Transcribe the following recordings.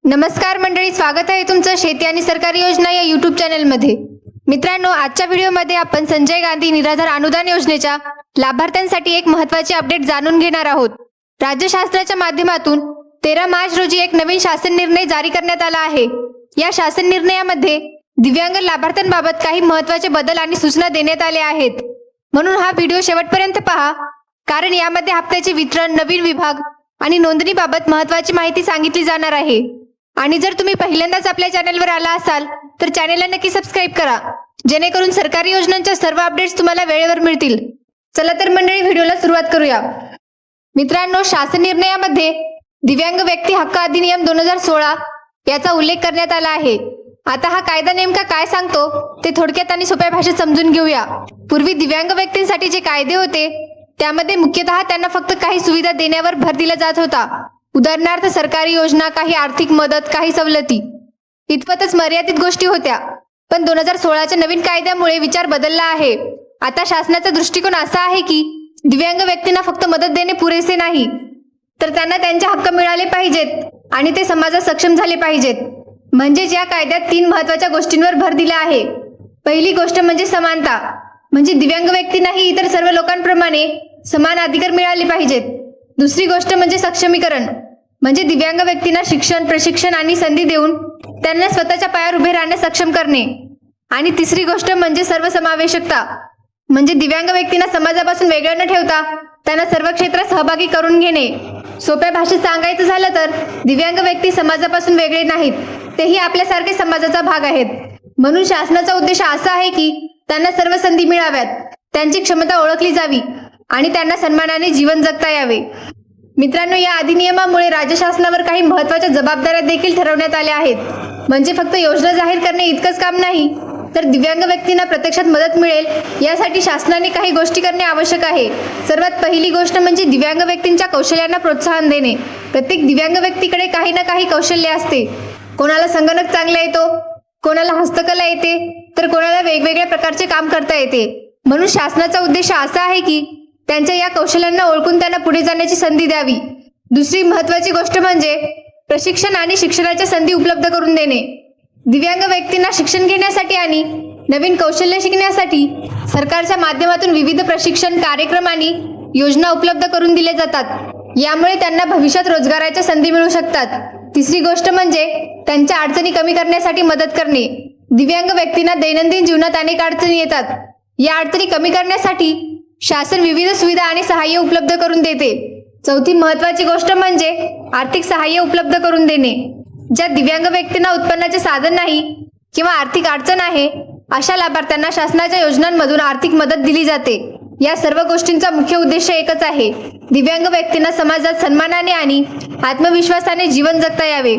नमस्कार मंडळी, स्वागत आहे तुमचं शेती आणि सरकारी योजना या यूट्यूब चॅनलमध्ये। मित्रांनो, आजच्या व्हिडिओमध्ये आपण संजय गांधी निराधार अनुदान योजनेच्या लाभार्थ्यांसाठी एक महत्त्वाची अपडेट जाणून घेणार आहोत। राज्य शासनाच्या माध्यमातून 13 मार्च रोजी एक नवीन शासन निर्णय जारी करण्यात आला आहे। या शासन निर्णयामध्ये दिव्यांग लाभार्थ्यांबाबत काही महत्त्वाचे बदल आणि सूचना देण्यात आल्या आहेत, म्हणून हा व्हिडिओ शेवटपर्यंत पहा, कारण यामध्ये हप्त्याचे वितरण, नवीन विभाग आणि नोंदणीबाबत महत्त्वाची माहिती सांगितली जाणार आहे। आणि जर तुम्ही पहिल्यांदाच आपल्या चॅनलवर आला असाल तर चॅनलला नक्की सबस्क्राइब करा, जेणेकरून सरकारी योजनांच्या सर्व अपडेट्स तुम्हाला वेळेवर मिळतील। चला तर मंडळी, व्हिडिओला सुरुवात करूया। मित्रांनो, शासन निर्णयामध्ये दिव्यांग व्यक्ती हक्क अधिनियम 2016 याचा उल्लेख करण्यात आला आहे। आता हा कायदा नेमका काय सांगतो ते थोडक्यात आणि सोप्या भाषेत समजून घेऊया। पूर्वी दिव्यांग व्यक्तींसाठी जे कायदे होते त्यामध्ये मुख्यतः त्यांना फक्त काही सुविधा देण्यावर भर दिला जात होता। उदाहरणार्थ सरकारी योजना, काही आर्थिक मदत, काही सवलती, इतपतच मर्यादित गोष्टी होत्या। पण 2016च्या नवीन कायद्यामुळे विचार बदलला आहे। आता शासनाचा दृष्टिकोन असा आहे की दिव्यांग व्यक्तींना फक्त मदत देणे पुरेसे नाही, तर त्यांना त्यांचे हक्क मिळाले पाहिजेत आणि ते समाजात सक्षम झाले पाहिजेत। म्हणजेच या कायद्यात 3 महत्त्वाच्या गोष्टींवर भर दिला आहे। पहिली गोष्ट म्हणजे समानता, म्हणजे दिव्यांग व्यक्तींनाही इतर सर्व लोकांप्रमाणे समान अधिकार मिळाले पाहिजेत। दुसरी गोष्ट म्हणजे सक्षमीकरण, म्हणजे दिव्यांग व्यक्तींना शिक्षण, प्रशिक्षण आणि संधी देऊन त्यांना स्वतःच्या पायावर उभे राहण्यास सक्षम करणे। आणि तिसरी गोष्ट म्हणजे सर्वसमावेशकता, म्हणजे दिव्यांग व्यक्तींना समाजापासून वेगळं न ठेवता त्यांना सर्व क्षेत्रात सहभागी करून घेणे। सोप्या भाषेत सांगायचं झालं तर दिव्यांग व्यक्ती समाजापासून वेगळे नाहीत, तेही आपल्यासारखे समाजाचा भाग आहेत। म्हणून शासनाचा उद्देश असा आहे की त्यांना सर्व संधी मिळाव्यात, त्यांची क्षमता ओळखली जावी आणि त्यांना सन्मानाने जीवन जगता यावे। मित्रांनो, या अधिनियमामुळे राज्य शासनावर काही महत्त्वाच्या जबाबदाऱ्या देखील ठरवण्यात आल्या आहेत। म्हणजे फक्त योजना जाहीर करणे इतकंच काम नाही, तर दिव्यांग व्यक्तींना प्रत्यक्षात मदत मिळेल यासाठी शासनाने काही गोष्टी करणे आवश्यक आहे। सर्वात पहिली गोष्ट म्हणजे दिव्यांग व्यक्तींच्या कौशल्यांना प्रोत्साहन देणे। प्रत्येक दिव्यांग व्यक्तीकडे काही ना काही कौशल्य असते। कोणाला संगणक चांगला येतो, कोणाला हस्तकला येते, तर कोणाला वेगवेगळ्या प्रकारचे काम करता येते। म्हणून शासनाचा उद्देश असा आहे की त्यांच्या या कौशल्यांना ओळखून त्यांना पुढे जाण्याची संधी द्यावी। दुसरी महत्त्वाची गोष्ट म्हणजे प्रशिक्षण आणि शिक्षणाच्या संधी उपलब्ध करून देणे। दिव्यांग व्यक्तींना शिक्षण घेण्यासाठी आणि नवीन कौशल्य शिकण्यासाठी सरकारच्या माध्यमातून विविध प्रशिक्षण कार्यक्रम आणि योजना उपलब्ध करून दिले जातात। यामुळे त्यांना भविष्यात रोजगाराच्या संधी मिळू शकतात। तिसरी गोष्ट म्हणजे त्यांच्या अडचणी कमी करण्यासाठी मदत करणे। दिव्यांग व्यक्तींना दैनंदिन जीवनात अनेक अडचणी येतात। या अडचणी कमी करण्यासाठी शासन विविध सुविधा आणि सहाय्य उपलब्ध करून देते। चौथी महत्त्वाची गोष्ट म्हणजे आर्थिक सहाय्य उपलब्ध करून देणे। ज्या दिव्यांग व्यक्तींना उत्पन्नाचे साधन नाही किंवा आर्थिक अडचण आहे, अशा लाभार्थ्यांना शासनाच्या योजनांमधून आर्थिक मदत दिली जाते। या सर्व गोष्टींचा मुख्य उद्देश एकच आहे, दिव्यांग व्यक्तींना समाजात सन्मानाने आणि आत्मविश्वासाने जीवन जगता यावे।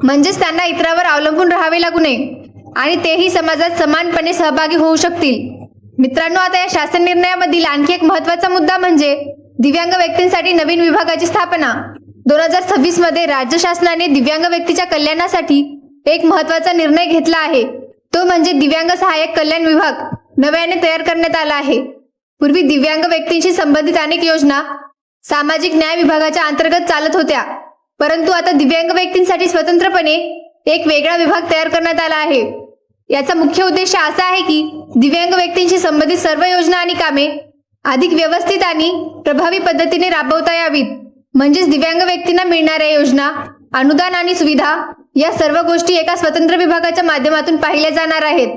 म्हणजेच त्यांना इतरांवर अवलंबून राहावे लागू नये आणि तेही समाजात समानपणे सहभागी होऊ शकतील। मित्रांनो, आता या शासन निर्णयामधील आणखी एक महत्त्वाचा मुद्दा म्हणजे दिव्यांग व्यक्तींसाठी नवीन विभागाची स्थापना। 2026 मध्ये राज्य शासनाने दिव्यांग व्यक्तीच्या कल्याणासाठी एक महत्त्वाचा निर्णय घेतला आहे, तो म्हणजे दिव्यांग सहाय्यक कल्याण विभाग नव्याने तयार करण्यात आला आहे। पूर्वी दिव्यांग व्यक्तींशी संबंधित अनेक योजना सामाजिक न्याय विभागाच्या अंतर्गत चालत होत्या, परंतु आता दिव्यांग व्यक्तींसाठी स्वतंत्रपणे एक वेगळा विभाग तयार करण्यात आला आहे। याचा मुख्य उद्देश असा आहे की दिव्यांग व्यक्तींशी संबंधित सर्व योजना आणि कामे अधिक व्यवस्थित आणि प्रभावी पद्धतीने राबवता यावीत। म्हणजेच दिव्यांग व्यक्तींना मिळणाऱ्या योजना, अनुदान आणि सुविधा या सर्व गोष्टी एका स्वतंत्र विभागाच्या माध्यमातून पाहिल्या जाणार आहेत।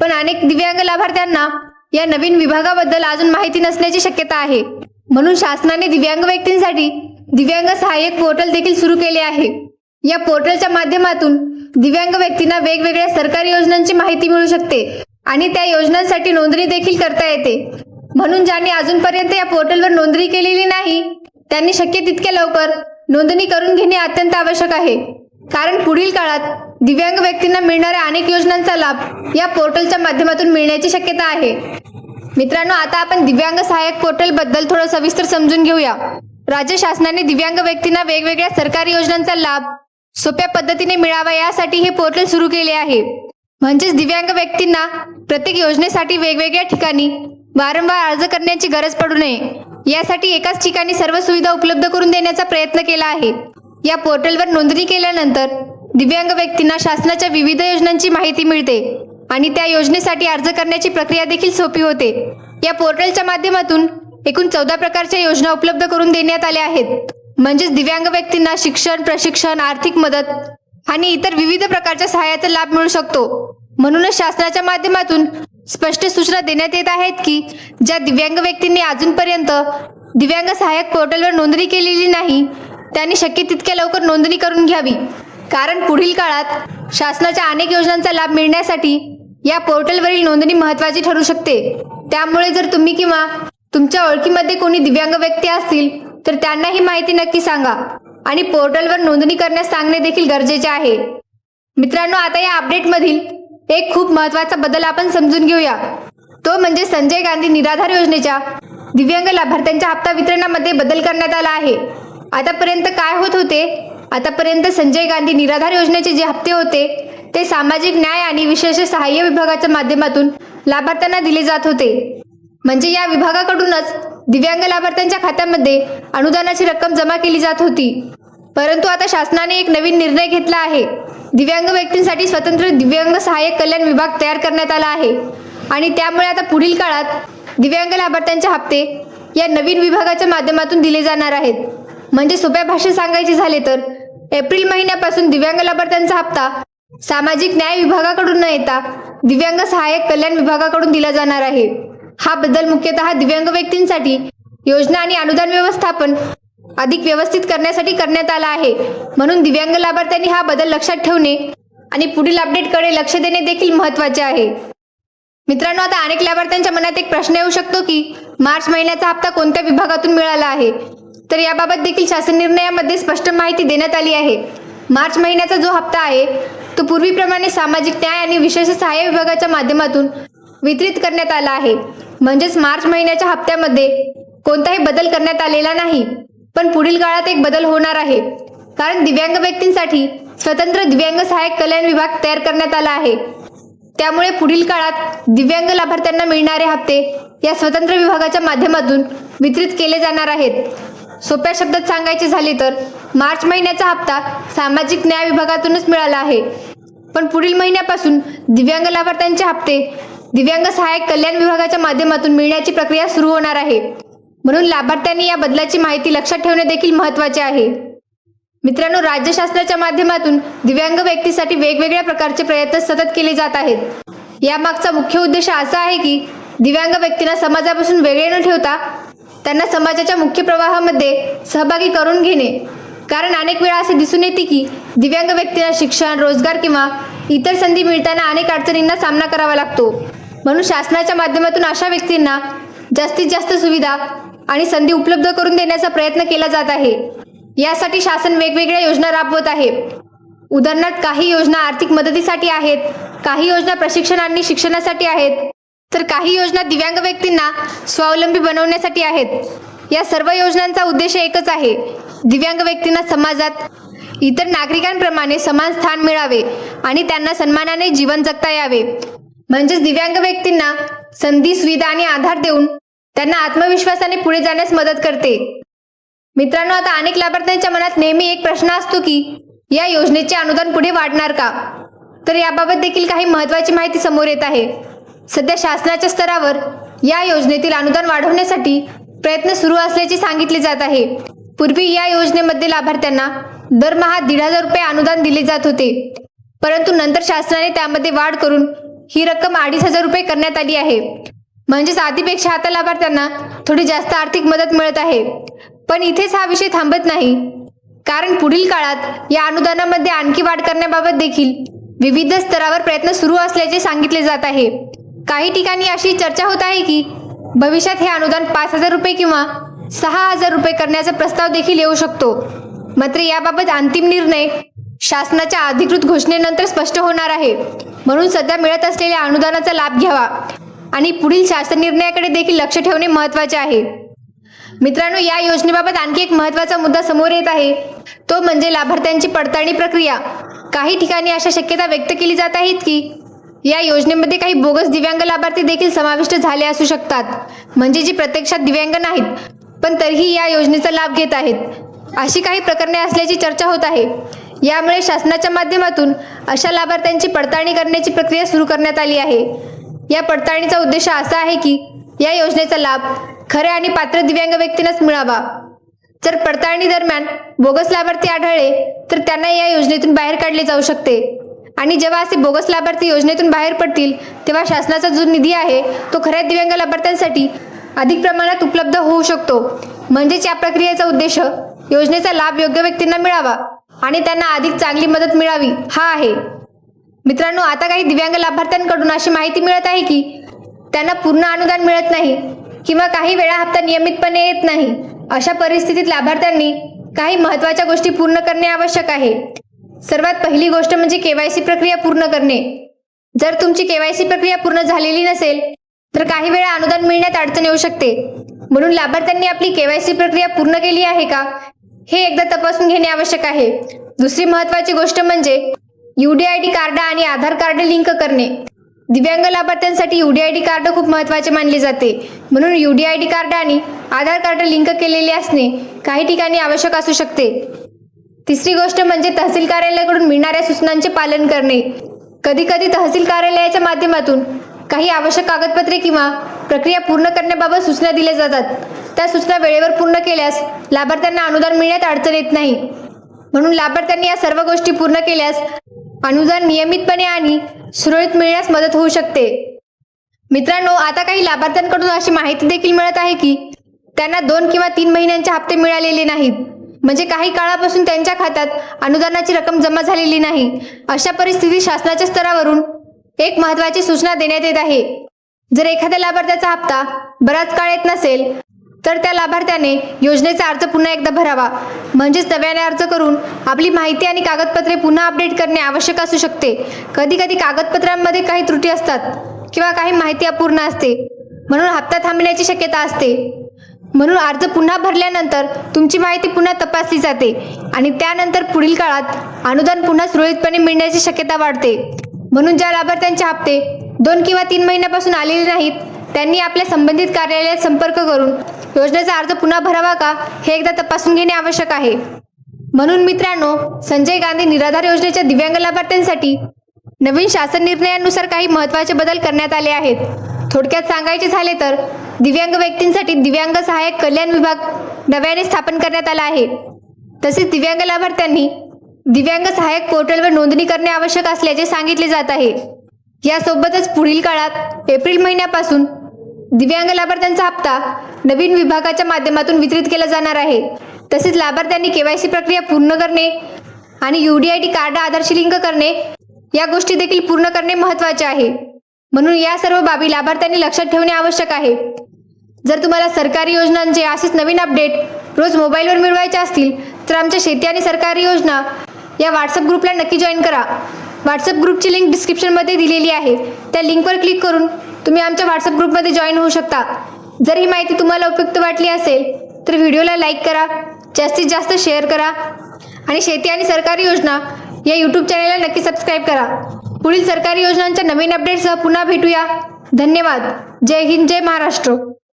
पण अनेक दिव्यांग लाभार्थ्यांना या नवीन विभागाबद्दल अजून माहिती नसण्याची शक्यता आहे। म्हणून शासनाने दिव्यांग व्यक्तींसाठी दिव्यांग सहाय्यक पोर्टल देखील सुरू केले आहे। या पोर्टलच्या माध्यमातून दिव्यांग व्यक्तींना वेगवेगळ्या सरकारी योजनांची माहिती मिळू शकते आणि त्या योजनांसाठी नोंदणी देखील करता येते। म्हणून ज्यांनी अजूनपर्यंत या पोर्टलवर नोंदणी केलेली नाही त्यांनी शक्य तितक्या लवकर नोंदणी करून घेणे अत्यंत आवश्यक आहे, कारण पुढील काळात दिव्यांग व्यक्तींना मिळणाऱ्या अनेक योजनांचा लाभ या पोर्टलच्या माध्यमातून मिळण्याची शक्यता आहे। मित्रांनो, आता आपण दिव्यांग सहाय्यक पोर्टल बद्दल थोडं सविस्तर समजून घेऊया। राज्य शासनाने दिव्यांग व्यक्तींना वेगवेगळ्या सरकारी योजनांचा लाभ सोप्या पद्धतीने मिळावा यासाठी हे पोर्टल सुरू केले आहे। म्हणजेच दिव्यांग व्यक्तींना प्रत्येक योजनेसाठी वेगवेगळ्या ठिकाणी वारंवार अर्ज करण्याची गरज पडू नये, यासाठी एकाच ठिकाणी सर्व सुविधा उपलब्ध करून देण्याचा प्रयत्न केला आहे। या पोर्टलवर नोंदणी केल्यानंतर दिव्यांग व्यक्तींना शासनाच्या विविध योजनांची माहिती मिळते आणि त्या योजनेसाठी अर्ज करण्याची प्रक्रिया देखील सोपी होते। या पोर्टलच्या माध्यमातून एकूण 14 प्रकारच्या योजना उपलब्ध करून देण्यात आल्या आहेत। म्हणजेच दिव्यांग व्यक्तींना शिक्षण, प्रशिक्षण, आर्थिक मदत आणि इतर विविध प्रकारच्या सहाय्याचा लाभ मिळू शकतो। म्हणूनच शासनाच्या माध्यमातून स्पष्ट सूचना देण्यात येत आहेत की ज्या दिव्यांग व्यक्तींनी अजूनपर्यंत दिव्यांग सहाय्यक पोर्टलवर नोंदणी केलेली नाही त्यांनी शक्य तितक्या लवकर नोंदणी करून घ्यावी, कारण पुढील काळात शासनाच्या अनेक योजनांचा लाभ मिळण्यासाठी या पोर्टलवरील नोंदणी महत्त्वाची ठरू शकते। त्यामुळे जर तुम्ही किंवा तुमच्या ओळखीमध्ये कोणी दिव्यांग व्यक्ती असतील तर त्यांना ही माहिती नक्की सांगा आणि पोर्टलवर नोंदणी करण्यास सांगणे देखील गरजेचे आहे। मित्रांनो, आता या अपडेटमधील एक खूप महत्त्वाचा बदल आपण समजून घेऊया, तो म्हणजे संजय गांधी निराधार योजनेच्या दिव्यांग लाभार्थ्यांच्या हप्ता वितरणामध्ये बदल करण्यात आला आहे। आतापर्यंत काय होत होते? आतापर्यंत संजय गांधी निराधार योजनेचे जे हप्ते होते ते सामाजिक न्याय आणि विशेष सहाय्य विभागाच्या माध्यमातून लाभार्थ्यांना दिले जात होते। म्हणजे या विभागाकडूनच दिव्यांग लाभार्थ्यांच्या खात्यामध्ये अनुदानाची रक्कम जमा केली जात होती। परंतु आता शासनाने एक नवीन निर्णय घेतला आहे। दिव्यांग व्यक्तींसाठी स्वतंत्र दिव्यांग सहाय्यक कल्याण विभाग तयार करण्यात आला आहे आणि त्यामुळे आता पुढील काळात दिव्यांग लाभार्थ्यांचे हप्ते या नवीन विभागाच्या माध्यमातून दिले जाणार आहेत। म्हणजे सोप्या भाषेत सांगायचे झाले तर एप्रिल महिन्यापासून दिव्यांग लाभार्थ्यांचा हप्ता सामाजिक न्याय विभागाकडून न येता दिव्यांग सहाय्यक कल्याण विभागाकडून दिला जाणार आहे। हा बदल मुख्यतः दिव्यांग व्यक्तींसाठी योजना आणि अनुदान व्यवस्थापन अधिक व्यवस्थित करण्यासाठी करण्यात आला आहे। म्हणून दिव्यांग लाभार्थ्यांनी हा बदल लक्षात ठेवणे आणि पुढील अपडेटकडे लक्ष देणे देखील महत्त्वाचे आहे। मित्रांनो, आता अनेक लाभार्थ्यांच्या मनात एक प्रश्न येऊ शकतो की मार्च महिन्याचा हप्ता कोणत्या विभागातून मिळाला आहे? तर याबाबत देखील शासन निर्णयामध्ये स्पष्ट माहिती देण्यात आली आहे। मार्च महिन्याचा जो हप्ता आहे तो पूर्वीप्रमाणे सामाजिक न्याय आणि विशेष सहाय्य विभागाच्या माध्यमातून वितरित करण्यात आला आहे। म्हणजेच मार्च महिन्याच्या हप्त्यामध्ये कोणताही बदल करण्यात आलेला नाही, पण पुढील काळात एक बदल होणार आहे, कारण दिव्यांग व्यक्तींसाठी स्वतंत्र दिव्यांग सहाय्यक कल्याण विभाग तयार करण्यात आला आहे। त्यामुळे पुढील काळात दिव्यांग लाभार्थ्यांना मिळणारे हप्ते या स्वतंत्र विभागाच्या माध्यमातून वितरित केले जाणार आहेत। सोप्या शब्दात सांगायचे झाले तर मार्च महिन्याचा हप्ता सामाजिक न्याय विभागातूनच मिळाला आहे, पण पुढील महिन्यापासून दिव्यांग लाभार्थ्यांचे हप्ते दिव्यांग सहाय्यक कल्याण विभागाच्या माध्यमातून मिळण्याची प्रक्रिया सुरू होणार आहे। म्हणून लाभार्थ्यांनी या बदलाची माहिती लक्षात ठेवणे देखील महत्त्वाचे आहे। मित्रांनो, राज्य शासनाच्या माध्यमातून दिव्यांग व्यक्तीसाठी वेगवेगळ्या प्रकारचे प्रयत्न सतत केले जात आहेत। यामागचा मुख्य उद्देश असा आहे की दिव्यांग व्यक्तींना समाजापासून वेगळे न ठेवता त्यांना समाजाच्या मुख्य प्रवाहामध्ये सहभागी करून घेणे, कारण अनेक वेळा असे दिसून येते की दिव्यांग व्यक्तींना शिक्षण, रोजगार किंवा इतर संधी मिळताना अनेक अडचणींना सामना करावा लागतो। म्हणून शासनाच्या माध्यमातून अशा व्यक्तींना जास्तीत जास्त सुविधा आणि संधी उपलब्ध करून देण्याचा प्रयत्न केला जात आहे। यासाठी शासन वेगवेगळ्या योजना राबवत आहे। उदाहरणार्थ काही योजना आर्थिक मदतीसाठी आहेत, काही योजना प्रशिक्षण आणि शिक्षणासाठी आहेत, तर काही योजना दिव्यांग व्यक्तींना स्वावलंबी बनवण्यासाठी आहेत। या सर्व योजनांचा उद्देश एकच आहे, दिव्यांग व्यक्तींना समाजात इतर नागरिकांप्रमाणे समान स्थान मिळावे आणि त्यांना सन्मानाने जीवन जगता यावे। म्हणजेच दिव्यांग व्यक्तींना संधी, सुविधा आणि आधार देऊन त्यांना आत्मविश्वासाने पुढे जाण्यास मदत करते। मित्रांनो, आता अनेक लाभार्थ्यांच्या मनात नेहमी एक प्रश्न असतो की या योजनेचे अनुदान पुढे वाढणार का? तर याबाबत देखील काही महत्त्वाची माहिती समोर येत आहे। सध्या शासनाच्या स्तरावर या योजनेतील अनुदान वाढवण्यासाठी प्रयत्न सुरू असल्याचे सांगितले जात आहे। पूर्वी या योजनेमध्ये लाभार्थ्यांना दरमहा 1,500 रुपये अनुदान दिले जात होते, परंतु नंतर शासनाने त्यामध्ये वाढ करून ही रक्कम 2,500 रुपये करण्यात आली आहे। म्हणजेच आधीपेक्षा आता लाभार्थ्यांना थोडी जास्त आर्थिक मदत मिळत आहे। पण इथेच हा विषय थांबत नाही, कारण पुढील काळात या अनुदानामध्ये आणखी वाढ करण्याबाबत देखील विविध स्तरावर प्रयत्न सुरू असल्याचे सांगितले जात आहे। काही ठिकाणी अशी चर्चा होत आहे की भविष्यात हे अनुदान 5,000 रुपये किंवा 6,000 रुपये करण्याचा प्रस्ताव देखील येऊ शकतो। मात्र याबाबत अंतिम निर्णय शासनाच्या अधिकृत घोषणेनंतर स्पष्ट होणार आहे। म्हणून सध्या मिळत असलेल्या अनुदानाचा लाभ घ्यावा आणि पुढील शासन निर्णयाकडे देखील लक्ष ठेवणे महत्त्वाचे आहे। मित्रांनो, या योजनेबाबत आणखी एक महत्त्वाचा मुद्दा समोर येत आहे, तो म्हणजे लाभार्थ्यांची पडताळणी प्रक्रिया। काही ठिकाणी अशा शक्यता व्यक्त केली जात आहेत की या योजनेमध्ये काही बोगस दिव्यांग लाभार्थी देखील समाविष्ट झाले असू शकतात, म्हणजे जी प्रत्यक्षात दिव्यांग नाहीत पण तरीही या योजनेचा लाभ घेत आहेत। अशी काही प्रकरणे असल्याची चर्चा होत आहे। यामुळे शासनाच्या माध्यमातून अशा लाभार्थ्यांची पडताळणी करण्याची प्रक्रिया सुरू करण्यात आली आहे। या पडताळणीचा उद्देश असा आहे की या योजनेचा लाभ खऱ्या आणि पात्र दिव्यांग व्यक्तींनाच मिळावा। जर पडताळणी दरम्यान बोगस लाभार्थी आढळले तर त्यांना या योजनेतून बाहेर काढले जाऊ शकते आणि जेव्हा असे बोगस लाभार्थी योजनेतून बाहेर पडतील तेव्हा शासनाचा जो निधी आहे तो खऱ्या दिव्यांग लाभार्थ्यांसाठी अधिक प्रमाणात उपलब्ध होऊ शकतो। म्हणजेच या प्रक्रियेचा उद्देश योजनेचा लाभ योग्य व्यक्तींना मिळावा आणि त्यांना अधिक चांगली मदत मिळावी हा आहे। मित्रांनो, आता काही दिव्यांग लाभार्थ्यांकडून अशी माहिती मिळत आहे की त्यांना पूर्ण अनुदान मिळत नाही किंवा काही वेळा हप्ता नियमितपणे येत नाही। अशा परिस्थितीत लाभार्थ्यांनी काही महत्त्वाच्या गोष्टी पूर्ण करणे आवश्यक आहे। सर्वात पहिली गोष्ट म्हणजे केवायसी प्रक्रिया पूर्ण करणे। जर तुमची केवायसी प्रक्रिया पूर्ण झालेली नसेल तर काही वेळा अनुदान मिळण्यात अडचण येऊ शकते। म्हणून लाभार्थ्यांनी आपली केवायसी प्रक्रिया पूर्ण केली आहे का हे एकदा तपासून घेणे आवश्यक आहे। दुसरी महत्त्वाची गोष्ट म्हणजे UDID कार्ड आणि आधार कार्ड लिंक करणे। दिव्यांग लाभार्थ्यांसाठी UDID कार्ड खूप महत्त्वाचे मानले जाते, म्हणून UDID कार्ड आणि आधार कार्ड लिंक केलेले असणे काही ठिकाणी आवश्यक असू शकते। तिसरी गोष्ट म्हणजे तहसील कार्यालयाकडून मिळणाऱ्या सूचनांचे पालन करणे। कधीकधी तहसील कार्यालयाच्या माध्यमातून काही आवश्यक कागदपत्रे किंवा प्रक्रिया पूर्ण करण्याबाबत सूचना दिल्या जातात। त्या सूचना वेळेवर पूर्ण केल्यास लाभार्थ्यांना अनुदान मिळण्यात अडचण येत नाही। म्हणून लाभार्थ्यांनी या सर्व गोष्टी पूर्ण केल्यास अनुदान नियमितपणे आणि सुरळीत मिळण्यास मदत होऊ शकते। मित्रांनो, आता काही लाभार्थ्यांकडून अशी माहिती देखील मिळत आहे की त्यांना 2 किंवा 3 महिन्यांचे हप्ते मिळालेले नाहीत, म्हणजे काही काळापासून त्यांच्या खात्यात अनुदानाची रक्कम जमा झालेली नाही। अशा परिस्थितीत शासनाच्या स्तरावरून एक महत्त्वाची सूचना देण्यात येत आहे। जर एखाद्या लाभार्थ्याचा हप्ता बराच काळ येत नसेल तर त्या लाभार्थ्याने योजनेचा अर्ज पुन्हा एकदा भरावा, म्हणजेच नव्याने अर्ज करून आपली माहिती आणि कागदपत्रे पुन्हा अपडेट करणे आवश्यक असू शकते। कधी कधी कागदपत्रांमध्ये काही त्रुटी असतात किंवा काही माहिती अपूर्ण असते, म्हणून हप्ता थांबण्याची शक्यता असते। म्हणून अर्ज पुन्हा भरल्यानंतर तुमची माहिती पुन्हा तपासली जाते आणि त्यानंतर पुढील काळात अनुदान पुन्हा सुरळीतपणे मिळण्याची शक्यता वाढते। म्हणून ज्या लाभार्थ्यांचे हप्ते 2 किंवा 3 महिन्यापासून आलेले नाहीत त्यांनी आपल्या संबंधित कार्यालयात संपर्क करून योजनेचा अर्ज पुन्हा भरावा का हे एकदा तपासून घेणे आवश्यक आहे। म्हणून मित्रांनो, संजय गांधी निराधार योजनेच्या दिव्यांग लाभार्थ्यांसाठी नवीन शासन निर्णयानुसार काही महत्त्वाचे बदल करण्यात आले आहेत। थोडक्यात सांगायचे झाले तर दिव्यांग व्यक्तींसाठी दिव्यांग सहाय्यक कल्याण विभाग नव्याने स्थापन करण्यात आला आहे। तसेच दिव्यांग लाभार्थ्यांनी दिव्यांग सहाय्यक पोर्टलवर नोंदणी करणे आवश्यक असल्याचे सांगितले जात आहे। यासोबतच पुढील काळात एप्रिल महिन्यापासून दिव्यांग लाभार्थ्यांचा हप्ता नवीन विभागाच्या माध्यमातून वितरित केला जाणार आहे। तसेच लाभार्थ्यांनी केवायसी प्रक्रिया पूर्ण करणे आणि UDID कार्ड आधारशी लिंक करणे या गोष्टी देखील पूर्ण करणे महत्त्वाचे आहे। म्हणून या सर्व बाबी लाभार्थ्यांनी लक्षात ठेवणे आवश्यक आहे। जर तुम्हाला सरकारी योजनांचे असेच नवीन अपडेट रोज मोबाईलवर मिळवायचे असतील तर आमच्या शेती आणि सरकारी योजना या व्हॉट्सअप ग्रुपला नक्की जॉईन करा। व्हॉट्सअप ग्रुपची लिंक डिस्क्रिप्शनमध्ये दिलेली आहे, त्या लिंकवर क्लिक करून तुम्ही आमच्या व्हॉट्सअप ग्रुपमध्ये जॉईन होऊ शकता। जर ही माहिती तुम्हाला उपयुक्त वाटली असेल तर व्हिडिओला लाईक करा, जास्तीत जास्त शेअर करा आणि शेती आणि सरकारी योजना या यूट्यूब चॅनलला नक्की सबस्क्राईब करा। पुढील सरकारी योजनांच्या नवीन अपडेट्ससह पुन्हा भेटूया। धन्यवाद। जय हिंद, जय महाराष्ट्र।